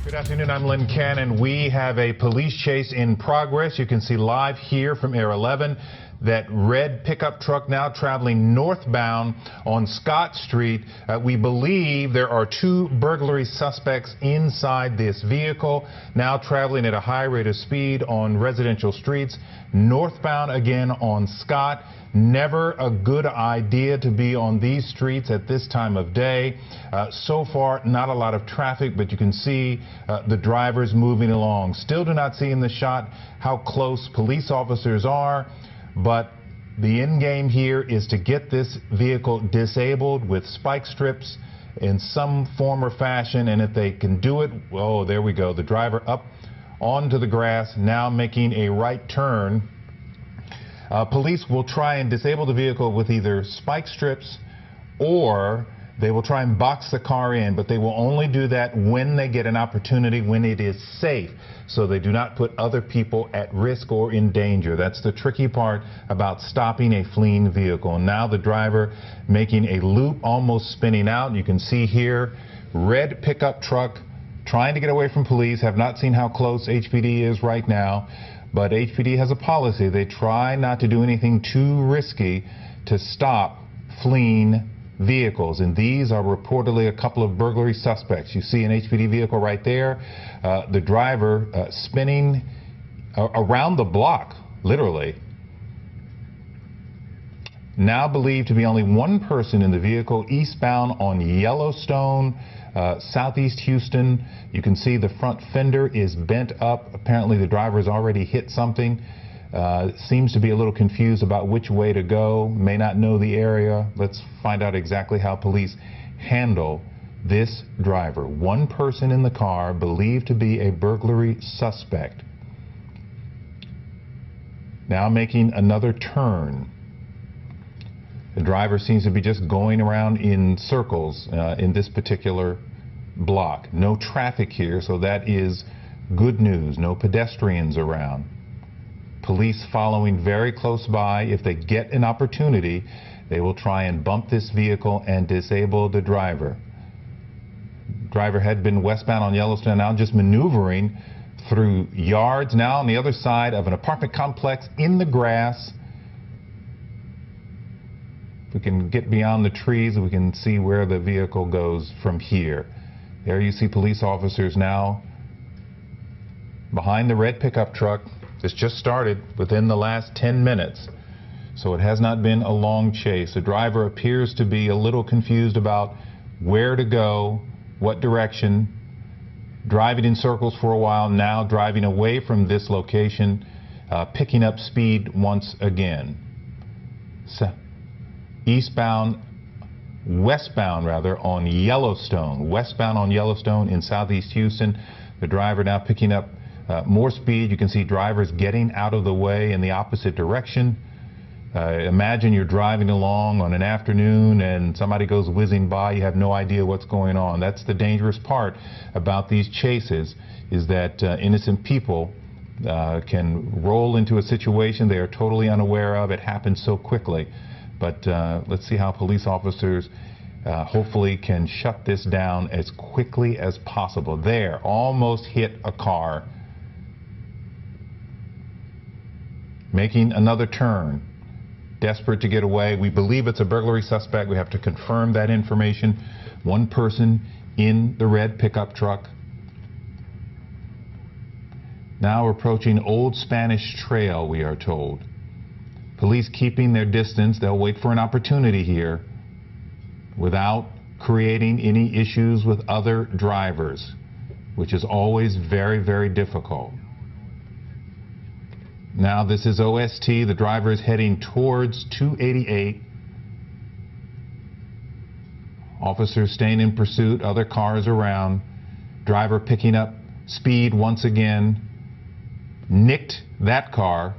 Good afternoon, I'm Lynn Cannon. We have a police chase in progress. You can see live here from Air 11 that red pickup truck now traveling northbound on Scott Street. We believe there are two burglary suspects inside this vehicle, now traveling at a high rate of speed on residential streets, northbound again on Scott. Never a good idea to be on these streets at this time of day. So far, not a lot of traffic, but you can see the drivers moving along. Still do not see in the shot how close police officers are, but the end game here is to get this vehicle disabled with spike strips in some form or fashion, and if they can do it, oh, there we go. The driver up onto the grass, now making a right turn. Police will try and disable the vehicle with either spike strips or they will try and box the car in, but they will only do that when they get an opportunity, when it is safe, so they do not put other people at risk or in danger. That's the tricky part about stopping a fleeing vehicle. And now the driver making a loop, almost spinning out. You can see here, red pickup truck trying to get away from police. Have not seen how close HPD is right now. But HPD has a policy. They try not to do anything too risky to stop fleeing vehicles. And these are reportedly a couple of burglary suspects. You see an HPD vehicle right there. The driver spinning around the block, literally. Now believed to be only one person in the vehicle, eastbound on Yellowstone, southeast Houston. You can see the front fender is bent up. Apparently the driver has already hit something. Seems to be a little confused about which way to go. May not know the area. Let's find out exactly how police handle this driver. One person in the car, believed to be a burglary suspect. Now making another turn. The driver seems to be just going around in circles in this particular block. No traffic here, so that is good news. No pedestrians around. Police following very close by. If they get an opportunity, they will try and bump this vehicle and disable the driver. Driver had been westbound on Yellowstone, now just maneuvering through yards, now on the other side of an apartment complex in the grass. We can get beyond the trees, we can see where the vehicle goes from here. There you see police officers now behind the red pickup truck. This just started within the last 10 minutes, so it has not been a long chase. The driver appears to be a little confused about where to go, what direction, driving in circles for a while, now driving away from this location, picking up speed once again. Westbound on Yellowstone, westbound on Yellowstone in southeast Houston. The driver now picking up more speed. You can see drivers getting out of the way in the opposite direction. Imagine you're driving along on an afternoon and somebody goes whizzing by. You have no idea what's going on. That's the dangerous part about these chases, is that innocent people can roll into a situation they are totally unaware of. It happens so quickly. But let's see how police officers hopefully can shut this down as quickly as possible. There, almost hit a car. Making another turn. Desperate to get away. We believe it's a burglary suspect. We have to confirm that information. One person in the red pickup truck. Now approaching Old Spanish Trail, we are told. Police keeping their distance. They'll wait for an opportunity here without creating any issues with other drivers, which is always very, very difficult. Now this is OST. The driver is heading towards 288. Officers staying in pursuit, other cars around. Driver picking up speed once again. Nicked that car.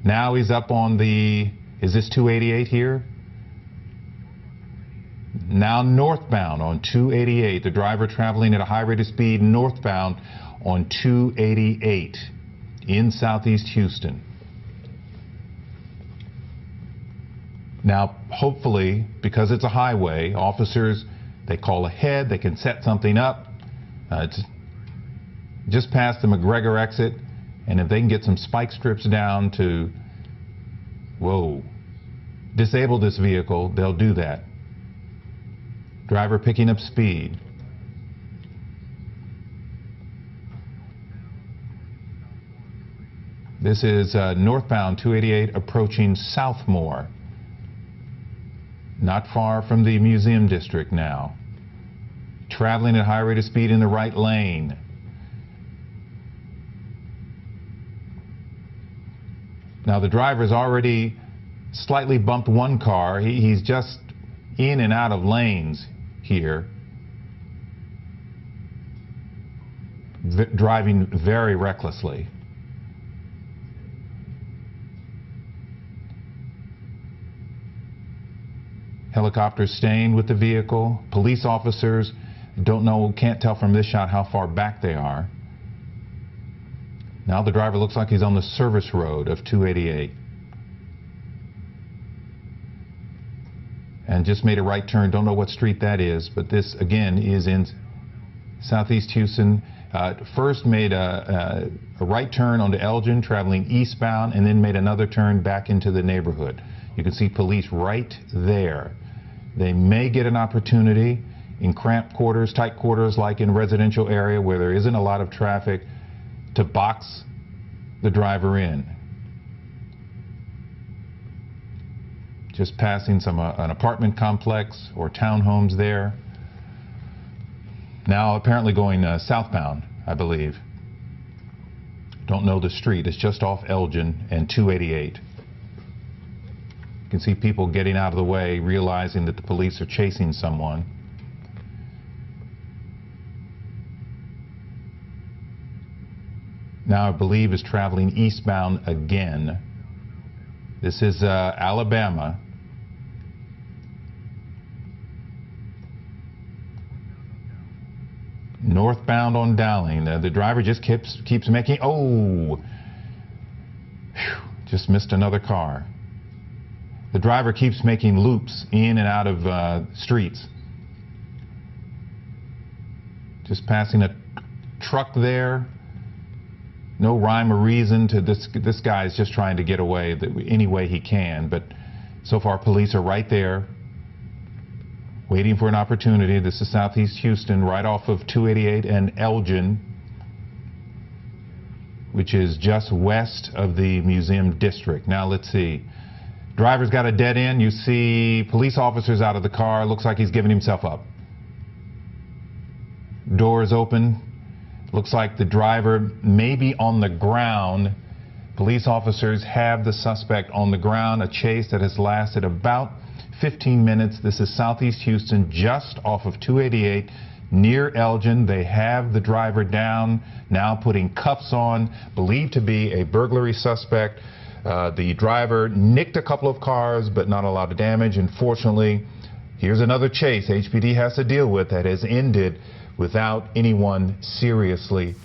Now he's up on the, is this 288 here? Now northbound on 288. The driver traveling at a high rate of speed northbound on 288 in southeast Houston. Now, hopefully, because it's a highway, officers, they call ahead, they can set something up. It's just past the McGregor exit, and if they can get some spike strips down to, disable this vehicle, they'll do that. Driver picking up speed. This is northbound 288 approaching Southmore. Not far from the museum district now. Traveling at high rate of speed in the right lane. Now the driver's already slightly bumped one car. He's just in and out of lanes here. Driving very recklessly. Helicopters staying with the vehicle. Police officers can't tell from this shot how far back they are. Now the driver looks like he's on the service road of 288. And just made a right turn. Don't know what street that is, but this again is in Southeast Houston. First made a right turn onto Elgin, traveling eastbound, and then made another turn back into the neighborhood. You can see police right there. They may get an opportunity in cramped quarters, tight quarters, like in a residential area where there isn't a lot of traffic, to box the driver in. Just passing an apartment complex or townhomes there. Now apparently going southbound, I believe. Don't know the street. It's just off Elgin and 288. You can see people getting out of the way, realizing that the police are chasing someone. Now I believe is traveling eastbound again. This is Alabama. Northbound on Dowling. The driver just keeps making, just missed another car. The driver keeps making loops in and out of streets. Just passing a truck there. No rhyme or reason to this. This guy is just trying to get away any way he can. But so far, police are right there, waiting for an opportunity. This is Southeast Houston, right off of 288 and Elgin, which is just west of the museum district. Now let's see. Driver's got a dead end. You see police officers out of the car. Looks like he's giving himself up. Doors open. Looks like the driver may be on the ground. Police officers have the suspect on the ground. A chase that has lasted about 15 minutes. This is Southeast Houston, just off of 288 near Elgin. They have the driver down, now putting cuffs on, believed to be a burglary suspect. The driver nicked a couple of cars, but not a lot of damage. Unfortunately, here's another chase HPD has to deal with that has ended without anyone seriously